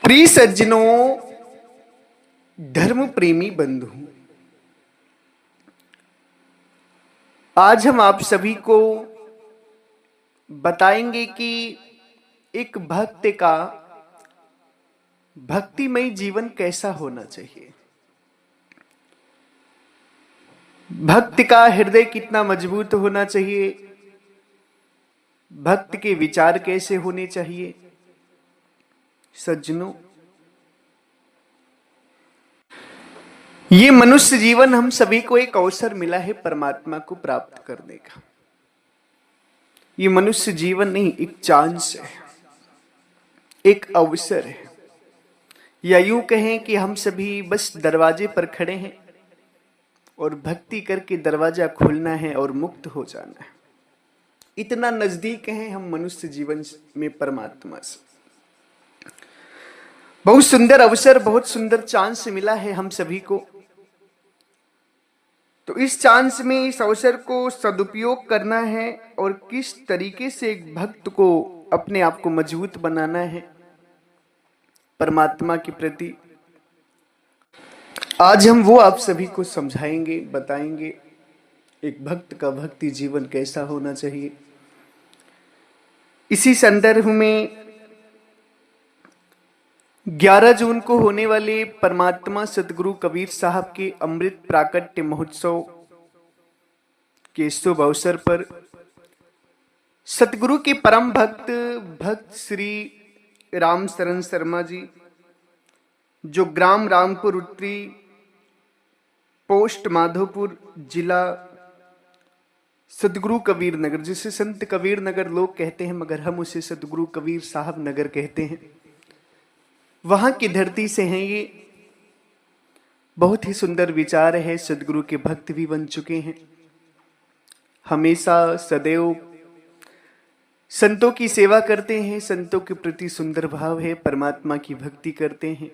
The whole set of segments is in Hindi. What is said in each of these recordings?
प्रिय सज्जनों, धर्म प्रेमी बंधु, आज हम आप सभी को बताएंगे कि एक भक्त का भक्तिमय जीवन कैसा होना चाहिए। भक्त का हृदय कितना मजबूत होना चाहिए, भक्त के विचार कैसे होने चाहिए। सज्जनों, ये मनुष्य जीवन हम सभी को एक अवसर मिला है परमात्मा को प्राप्त करने का। ये मनुष्य जीवन नहीं, एक चांस है, एक अवसर है, या यूं कहें कि हम सभी बस दरवाजे पर खड़े हैं और भक्ति करके दरवाजा खोलना है और मुक्त हो जाना है। इतना नजदीक हैं हम मनुष्य जीवन में परमात्मा से। बहुत सुंदर अवसर, बहुत सुंदर चांस मिला है हम सभी को। तो इस चांस में, इस अवसर को सदुपयोग करना है और किस तरीके से एक भक्त को अपने आप को मजबूत बनाना है परमात्मा के प्रति, आज हम वो आप सभी को समझाएंगे, बताएंगे। एक भक्त का भक्ति जीवन कैसा होना चाहिए। इसी संदर्भ में 11 जून को होने वाले परमात्मा सतगुरु कबीर साहब के अमृत प्राकट्य महोत्सव के शुभ अवसर पर सतगुरु के परम भक्त श्री राम शरण शर्मा जी, जो ग्राम रामपुर उत्तरी, पोस्ट माधोपुर, जिला सतगुरु कबीर नगर, जिसे संत कबीर नगर लोग कहते हैं मगर हम उसे सतगुरु कबीर साहब नगर कहते हैं, वहां की धरती से हैं। ये बहुत ही सुंदर विचार है। सतगुरु के भक्त भी बन चुके हैं। हमेशा सदैव संतों की सेवा करते हैं, संतों के प्रति सुंदर भाव है, परमात्मा की भक्ति करते हैं,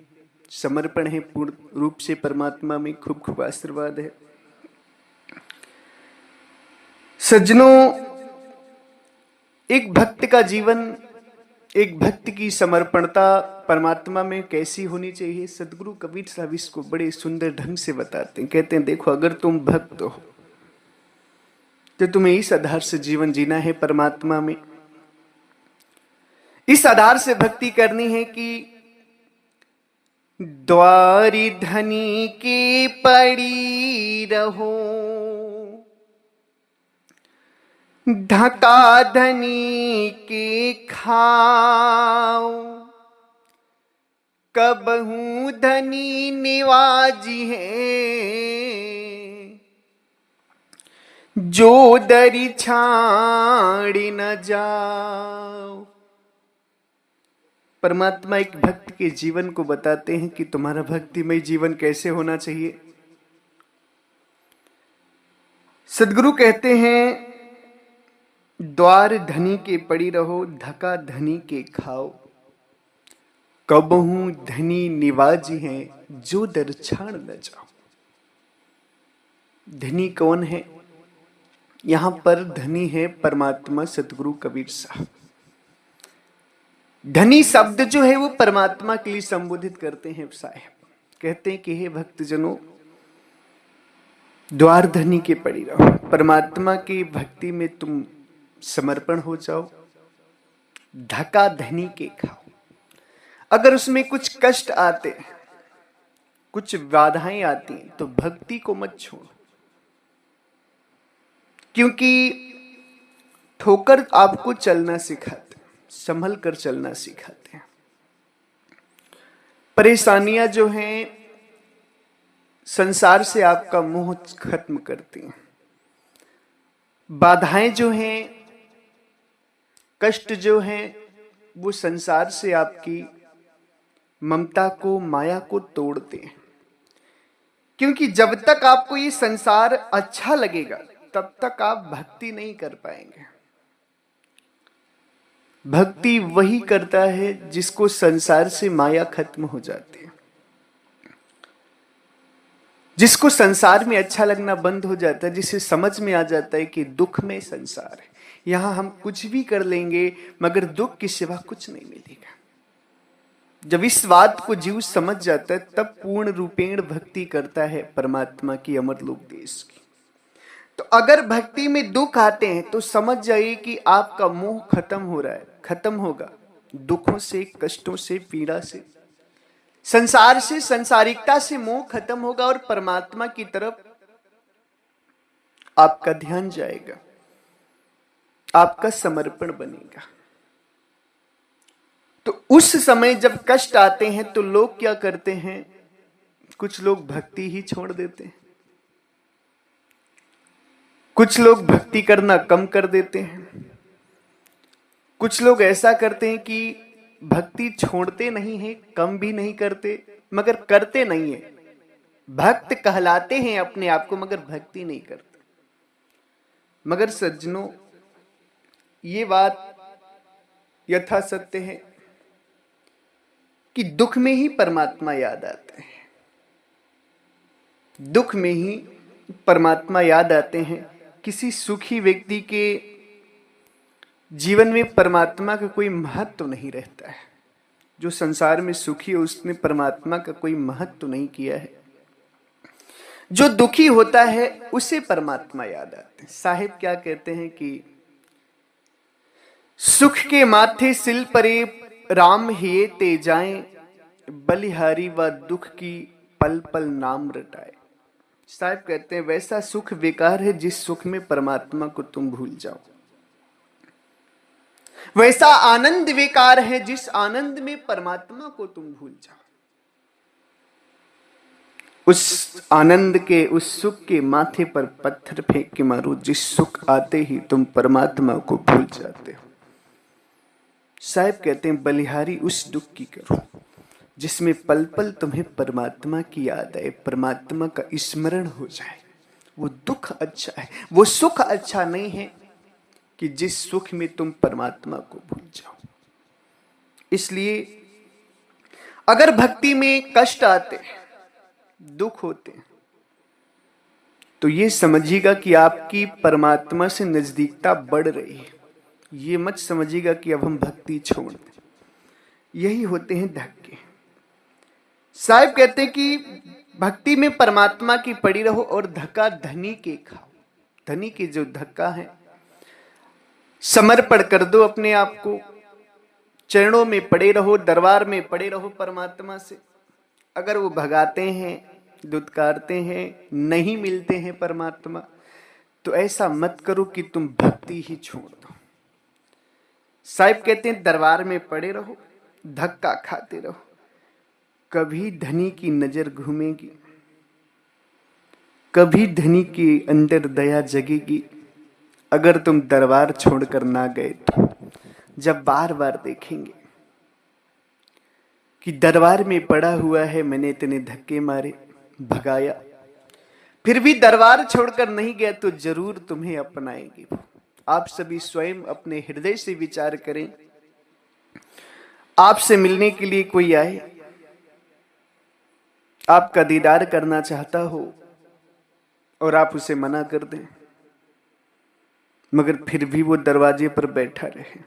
समर्पण है पूर्ण रूप से परमात्मा में। खूब खूब आशीर्वाद है। सज्जनों, एक भक्त का जीवन, एक भक्त की समर्पणता परमात्मा में कैसी होनी चाहिए, सतगुरु कबीर साहब इसको बड़े सुंदर ढंग से बताते हैं। कहते हैं, देखो, अगर तुम भक्त हो तो तुम्हें इस आधार से जीवन जीना है परमात्मा में। इस आधार से भक्ति करनी है कि द्वारी धनी के पड़ी रहो, ढका धनी के खाओ, कबहू धनी निवाजी है, जो दरी छाड़ न जाओ। परमात्मा एक भक्त के जीवन को बताते हैं कि तुम्हारा भक्तिमय जीवन कैसे होना चाहिए। सदगुरु कहते हैं, द्वार धनी के पड़ी रहो, धका धनी के खाओ, कबहू धनी निवाजी हैं, जो दर छाड़ न जाओ। धनी कौन है? यहां पर धनी है परमात्मा सतगुरु कबीर साहब। धनी शब्द जो है वो परमात्मा के लिए संबोधित करते हैं साहब। कहते हैं कि हे भक्तजनों, द्वार धनी के पड़ी रहो, परमात्मा की भक्ति में तुम समर्पण हो जाओ, धका धनी के खाओ। अगर उसमें कुछ कष्ट आते, कुछ बाधाएं आती हैं, तो भक्ति को मत छोड़ो, क्योंकि ठोकर आपको चलना सिखाते, संभल कर चलना सिखाते हैं। परेशानियां जो हैं संसार से आपका मोह खत्म करती हैं। बाधाएं जो हैं, कष्ट जो हैं, वो संसार से आपकी ममता को, माया को तोड़ते हैं। क्योंकि जब तक आपको ये संसार अच्छा लगेगा तब तक आप भक्ति नहीं कर पाएंगे। भक्ति वही करता है जिसको संसार से माया खत्म हो जाती है, जिसको संसार में अच्छा लगना बंद हो जाता है, जिसे समझ में आ जाता है कि दुख में संसार है, यहां हम कुछ भी कर लेंगे मगर दुख के सिवा कुछ नहीं मिलेगा। जब इस बात को जीव समझ जाता है तब पूर्ण रूपेण भक्ति करता है परमात्मा की, अमर लोक देश की। तो अगर भक्ति में दुख आते हैं तो समझ जाइए कि आपका मोह खत्म हो रहा है, खत्म होगा दुखों से, कष्टों से, पीड़ा से, संसार से, संसारिकता से मोह खत्म होगा और परमात्मा की तरफ आपका ध्यान जाएगा, आपका समर्पण बनेगा। तो उस समय जब कष्ट आते हैं तो लोग क्या करते हैं, कुछ लोग भक्ति ही छोड़ देते हैं, कुछ लोग भक्ति करना कम कर देते हैं, कुछ लोग ऐसा करते हैं कि भक्ति छोड़ते नहीं हैं, कम भी नहीं करते, मगर करते नहीं है। भक्त कहलाते हैं अपने आप को मगर भक्ति नहीं करते। मगर सज्जनों, ये बात यथा सत्य है कि दुख में ही परमात्मा याद आते हैं, दुख में ही परमात्मा याद आते हैं। किसी सुखी व्यक्ति के जीवन में परमात्मा का कोई महत्व नहीं रहता है। जो संसार में सुखी है उसने परमात्मा का कोई महत्व नहीं किया है। जो दुखी होता है उसे परमात्मा याद आते हैं। साहिब क्या कहते हैं कि सुख के माथे सिल परे राम हिये ते जाएं, बलिहारी व दुख की पल पल नाम रटाए। साहिब कहते हैं वैसा सुख बेकार है जिस सुख में परमात्मा को तुम भूल जाओ, वैसा आनंद बेकार है जिस आनंद में परमात्मा को तुम भूल जाओ। उस आनंद के, उस सुख के माथे पर पत्थर फेंक के मारो जिस सुख आते ही तुम परमात्मा को भूल जाते हो। साहिब कहते हैं बलिहारी उस दुख की करो जिसमें पल पल तुम्हें परमात्मा की याद आए, परमात्मा का स्मरण हो जाए। वो दुख अच्छा है, वो सुख अच्छा नहीं है कि जिस सुख में तुम परमात्मा को भूल जाओ। इसलिए अगर भक्ति में कष्ट आते, दुख होते, तो ये समझिएगा कि आपकी परमात्मा से नजदीकता बढ़ रही है। ये मत समझिएगा कि अब हम भक्ति छोड़ दें। यही होते हैं धक्के। साहिब कहते हैं कि भक्ति में परमात्मा की पड़ी रहो और धक्का धनी के खाओ। धनी के जो धक्का है, समर्पण कर दो अपने आप को, चरणों में पड़े रहो, दरबार में पड़े रहो परमात्मा से। अगर वो भगाते हैं, दुत्कारते हैं, नहीं मिलते हैं परमात्मा, तो ऐसा मत करो कि तुम भक्ति ही छोड़ दो। साहिब कहते हैं दरबार में पड़े रहो, धक्का खाते रहो, कभी धनी की नजर घूमेगी, कभी धनी के अंदर दया जगेगी। अगर तुम दरबार छोड़कर ना गए तो जब बार बार देखेंगे कि दरबार में पड़ा हुआ है, मैंने इतने धक्के मारे, भगाया, फिर भी दरबार छोड़कर नहीं गया, तो जरूर तुम्हें अपनाएंगे। आप सभी स्वयं अपने हृदय से विचार करें। आपसे मिलने के लिए कोई आए, आपका दीदार करना चाहता हो और आप उसे मना कर दें, मगर फिर भी वो दरवाजे पर बैठा रहे,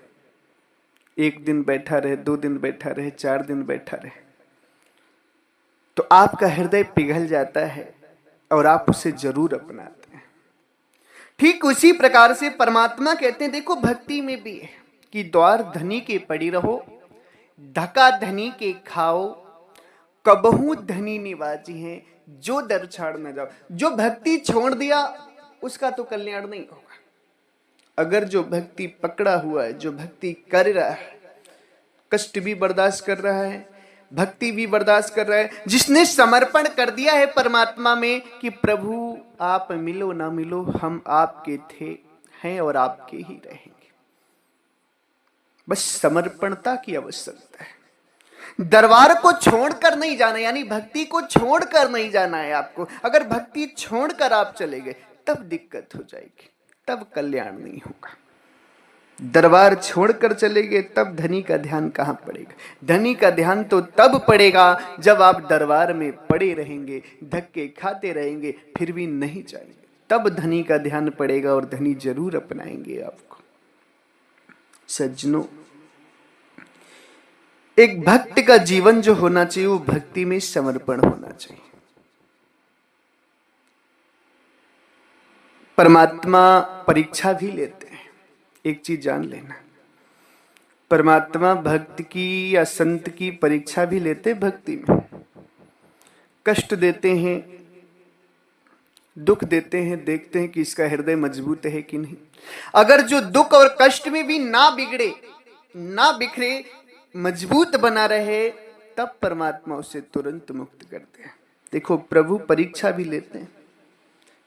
एक दिन बैठा रहे, 2 दिन बैठा रहे, 4 दिन बैठा रहे, तो आपका हृदय पिघल जाता है और आप उसे जरूर अपनाते हैं। ठीक उसी प्रकार से परमात्मा कहते हैं, देखो भक्ति में भी है कि द्वार धनी के पड़ी रहो, धक्का धनी के खाओ, कबहू धनी निवाजी हैं, जो दर छाड़ न जाओ। जो भक्ति छोड़ दिया उसका तो कल्याण नहीं होगा। अगर जो भक्ति पकड़ा हुआ है, जो भक्ति कर रहा है, कष्ट भी बर्दाश्त कर रहा है, भक्ति भी बर्दाश्त कर रहा है, जिसने समर्पण कर दिया है परमात्मा में कि प्रभु आप मिलो ना मिलो, हम आपके थे, हैं और आपके ही रहेंगे। बस समर्पणता की आवश्यकता है। दरबार को छोड़कर नहीं जाना, यानी भक्ति को छोड़कर नहीं जाना है आपको। अगर भक्ति छोड़कर आप चले गए तब दिक्कत हो जाएगी, तब कल्याण नहीं होगा। दरबार छोड़कर चले गए तब धनी का ध्यान कहां पड़ेगा? धनी का ध्यान तो तब पड़ेगा जब आप दरबार में पड़े रहेंगे, धक्के खाते रहेंगे, फिर भी नहीं जाएंगे, तब धनी का ध्यान पड़ेगा और धनी जरूर अपनाएंगे आपको। सज्जनों, एक भक्त का जीवन जो होना चाहिए वो भक्ति में समर्पण होना चाहिए। परमात्मा परीक्षा भी लेते हैं। एक चीज जान लेना, परमात्मा भक्त की या संत की परीक्षा भी लेते हैं। भक्ति में कष्ट देते हैं, दुख देते हैं, देखते हैं कि इसका हृदय मजबूत है कि नहीं। अगर जो दुख और कष्ट में भी ना बिगड़े, ना बिखरे, मजबूत बना रहे, तब परमात्मा उसे तुरंत मुक्त करते हैं। देखो, प्रभु परीक्षा भी लेते हैं,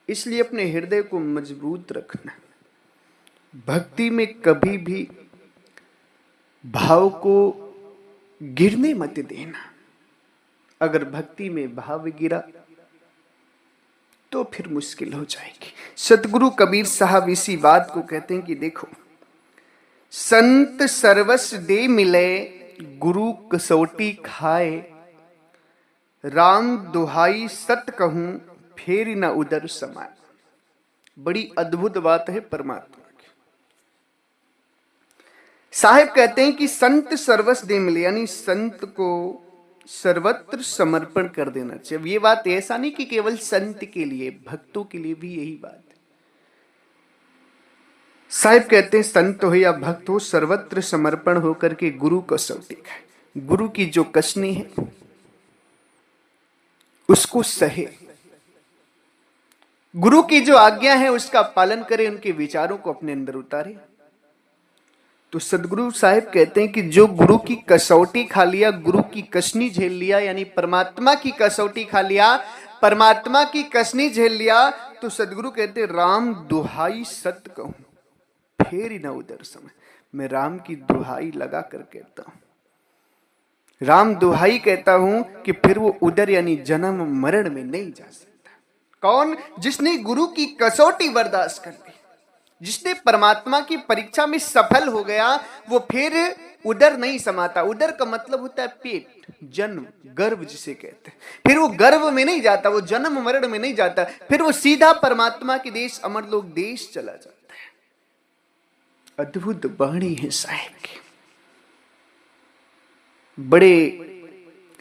इसलिए अपने हृदय को मजबूत रखना। भक्ति में कभी भी भाव को गिरने मत देना। अगर भक्ति में भाव गिरा तो फिर मुश्किल हो जाएगी। सतगुरु कबीर साहब इसी बात को कहते हैं कि देखो, संत सर्वस्व दे मिले, गुरु कसौटी खाए, राम दुहाई सत कहूं, फेर न उदर समाए। बड़ी अद्भुत बात है परमात्मा की। साहिब कहते हैं कि संत सर्वस्व दे मिले, यानी संत को सर्वत्र समर्पण कर देना चाहिए। ये बात ऐसा नहीं कि केवल संत के लिए, भक्तों के लिए भी यही बात है। साहिब कहते हैं संत हो या भक्त हो, सर्वत्र समर्पण होकर के गुरु कसौटी खाए। गुरु की जो कसनी है उसको सहे, गुरु की जो आज्ञा है उसका पालन करे, उनके विचारों को अपने अंदर उतारे। तो सदगुरु साहिब कहते हैं कि जो गुरु की कसौटी खा लिया, गुरु की कसनी झेल लिया, यानी परमात्मा की कसौटी खा लिया, परमात्मा की कसनी झेल लिया, तो सदगुरु कहते राम दुहाई सत कहूं, फेर न उदर समय। मैं राम की दुहाई लगा कर कहता हूं, राम दुहाई कहता हूं कि फिर वो उदर यानी जन्म मरण में नहीं जा सकता। कौन? जिसने गुरु की कसौटी बर्दाश्त कर दी, जिसने परमात्मा की परीक्षा में सफल हो गया, वो फिर उदर नहीं समाता। उदर का मतलब होता है पेट, जन्म, गर्भ जिसे कहते हैं। फिर वो गर्भ में नहीं जाता, वो जन्म मरण में नहीं जाता, फिर वो सीधा परमात्मा के देश अमरलोक देश चला जाता है। अद्भुत वाणी है साहिब की। बड़े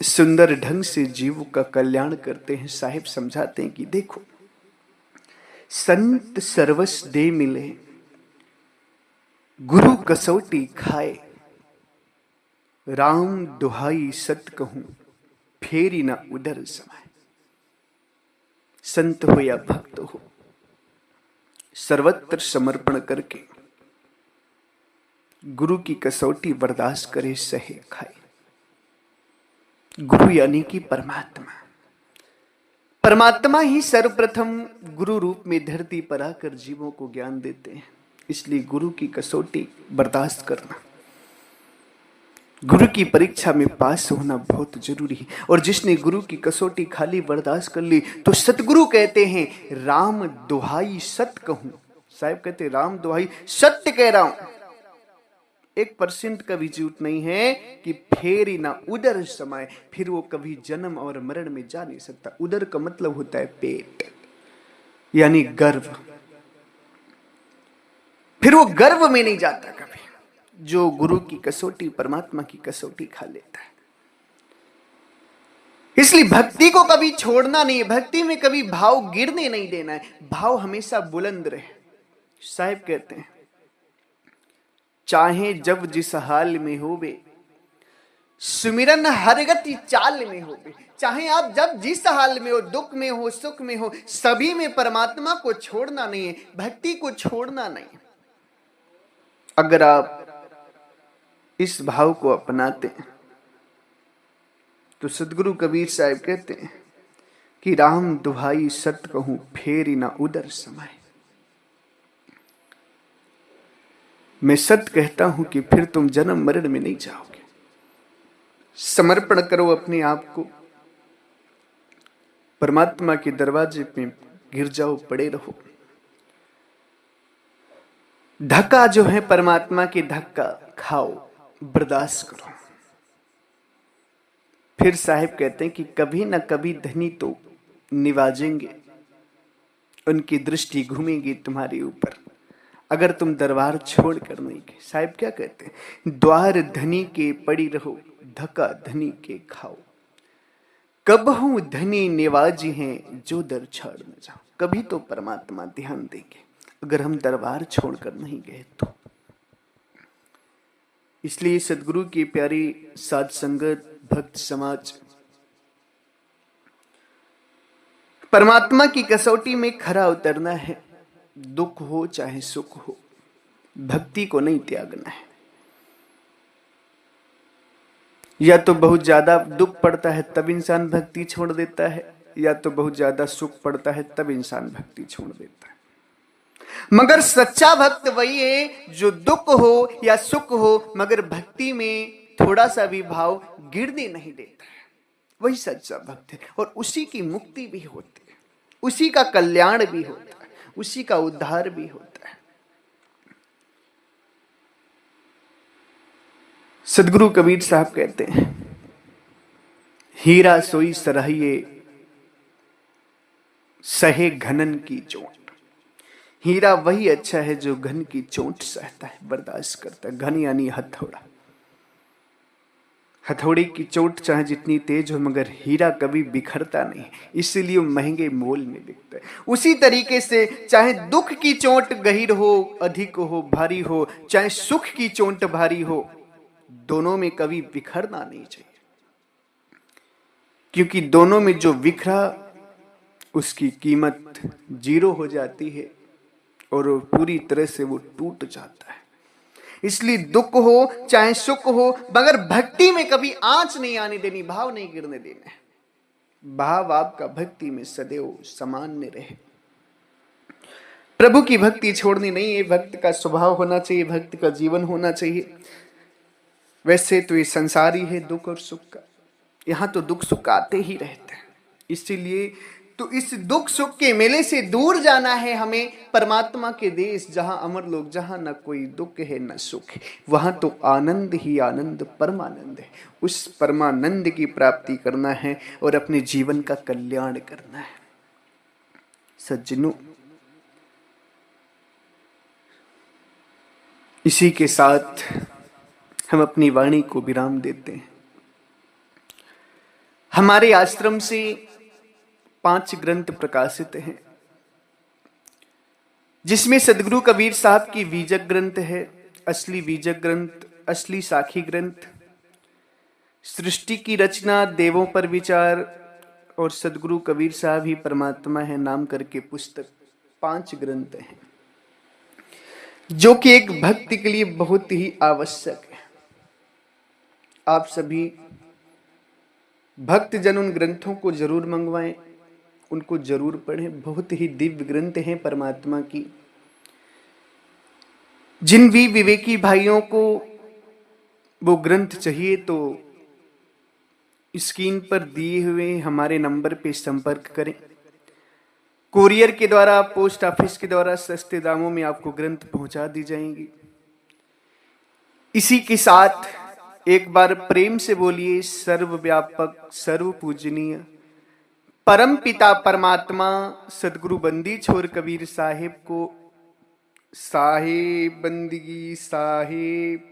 सुंदर ढंग से जीव का कल्याण करते हैं। साहिब समझाते हैं कि देखो, संत सर्वस्व दे मिले, गुरु कसौटी खाए, राम दुहाई सत कहूं, फेरी ना उदर समाए। संत हो या भक्त हो, सर्वत्र समर्पण करके गुरु की कसौटी बर्दाश्त करे, सहे, खाए। गुरु यानी कि परमात्मा। परमात्मा ही सर्वप्रथम गुरु रूप में धरती पर आकर जीवों को ज्ञान देते हैं। इसलिए गुरु की कसौटी बर्दाश्त करना, गुरु की परीक्षा में पास होना बहुत जरूरी है। और जिसने गुरु की कसौटी खाली बर्दाश्त कर ली, तो सतगुरु कहते हैं राम दुहाई सत कहूं। साहब कहते हैं राम दुहाई सत्य कह रहा हूं, 1% का भी झूठ नहीं है कि फेर ना उदर समाए, फिर वो कभी जन्म और मरण में जा नहीं सकता। उदर का मतलब होता है पेट, यानी गर्भ। फिर वो गर्भ में नहीं जाता कभी, जो गुरु की कसौटी, परमात्मा की कसौटी खा लेता है। इसलिए भक्ति को कभी छोड़ना नहीं है, भक्ति में कभी भाव गिरने नहीं देना है, भाव हमेशा बुलंद रहे। साहिब कहते हैं चाहे जब जिस हाल में होवे, सुमिरन हर गति चाल में होवे। चाहे आप जब जिस हाल में हो, दुख में हो, सुख में हो, सभी में परमात्मा को छोड़ना नहीं है, भक्ति को छोड़ना नहीं। अगर आप इस भाव को अपनाते हैं तो सदगुरु कबीर साहब कहते हैं कि राम दुहाई सत कहूं, फेरी ना उदर समाए। मैं सत्य कहता हूं कि फिर तुम जन्म मरण में नहीं जाओगे। समर्पण करो अपने आप को, परमात्मा के दरवाजे पे गिर जाओ, पड़े रहो। धक्का जो है परमात्मा के, धक्का खाओ, बर्दाश्त करो। फिर साहिब कहते हैं कि कभी ना कभी धनी तो निवाजेंगे, उनकी दृष्टि घूमेगी तुम्हारे ऊपर, अगर तुम दरबार छोड़ कर नहीं गए। साहिब क्या कहते हैं? द्वार धनी के पड़ी रहो, धका धनी के खाओ। कबहू धनी निवाजी हैं जो दर छाड़ न जाओ। कभी तो परमात्मा ध्यान देंगे अगर हम दरबार छोड़कर नहीं गए तो। इसलिए सदगुरु की प्यारी साध संगत, भक्त समाज, परमात्मा की कसौटी में खरा उतरना है। दुख हो चाहे सुख हो, भक्ति को नहीं त्यागना है। या तो बहुत ज्यादा दुख पड़ता है तब इंसान भक्ति छोड़ देता है, या तो बहुत ज्यादा सुख पड़ता है तब इंसान भक्ति छोड़ देता है। मगर सच्चा भक्त वही है जो दुख हो या सुख हो मगर भक्ति में थोड़ा सा भी भाव गिरने नहीं देता है। वही सच्चा भक्त है और उसी की मुक्ति भी होती है, उसी का कल्याण भी होता है, उसी का उद्धार भी होता है। सदगुरु कबीर साहब कहते हैं, हीरा सोई सराहिए सहे घनन की चोट। हीरा वही अच्छा है जो घन की चोट सहता है, बर्दाश्त करता है। घन यानी हथौड़ा। हथौड़ी की चोट चाहे जितनी तेज हो मगर हीरा कभी बिखरता नहीं, इसीलिए वो महंगे मोल में बिकता है। उसी तरीके से चाहे दुख की चोट गहीर हो, अधिक हो, भारी हो, चाहे सुख की चोट भारी हो, दोनों में कभी बिखरना नहीं चाहिए, क्योंकि दोनों में जो बिखरा उसकी कीमत 0 हो जाती है और पूरी तरह से वो टूट जाता है। इसलिए दुख हो चाहे सुख हो मगर भक्ति में कभी आंच नहीं आने देनी, भाव नहीं गिरने देना है। भाव आपका भक्ति में सदैव सामान्य रहे। प्रभु की भक्ति छोड़नी नहीं है, भक्त का स्वभाव होना चाहिए, भक्त का जीवन होना चाहिए। वैसे तो ये संसार ही है दुख और सुख का, यहां तो दुख सुख आते ही रहते हैं। इसीलिए तो इस दुख सुख के मेले से दूर जाना है हमें, परमात्मा के देश जहां अमर लोग, जहां न कोई दुख है न सुख है, वहां तो आनंद ही आनंद, परमानंद है। उस परमानंद की प्राप्ति करना है और अपने जीवन का कल्याण करना है। सज्जनों, इसी के साथ हम अपनी वाणी को विराम देते हैं। हमारे आश्रम से 5 ग्रंथ प्रकाशित हैं, जिसमें सदगुरु कबीर साहब की बीजक ग्रंथ है, असली बीजक ग्रंथ, असली साखी ग्रंथ, सृष्टि की रचना, देवों पर विचार और सदगुरु कबीर साहब ही परमात्मा है नाम करके पुस्तक, 5 ग्रंथ हैं, जो कि एक भक्ति के लिए बहुत ही आवश्यक है। आप सभी भक्तजन उन ग्रंथों को जरूर मंगवाएं, उनको जरूर पढ़ें। बहुत ही दिव्य ग्रंथ हैं परमात्मा की। जिन भी विवेकी भाइयों को वो ग्रंथ चाहिए तो स्क्रीन पर दिए हुए हमारे नंबर पे संपर्क करें। कुरियर के द्वारा, पोस्ट ऑफिस के द्वारा सस्ते दामों में आपको ग्रंथ पहुंचा दी जाएंगी। इसी के साथ एक बार प्रेम से बोलिए, सर्वव्यापक सर्व पूजनीय परम पिता परमात्मा सदगुरु बंदी छोर कबीर साहिब को साहिब बंदगी साहिब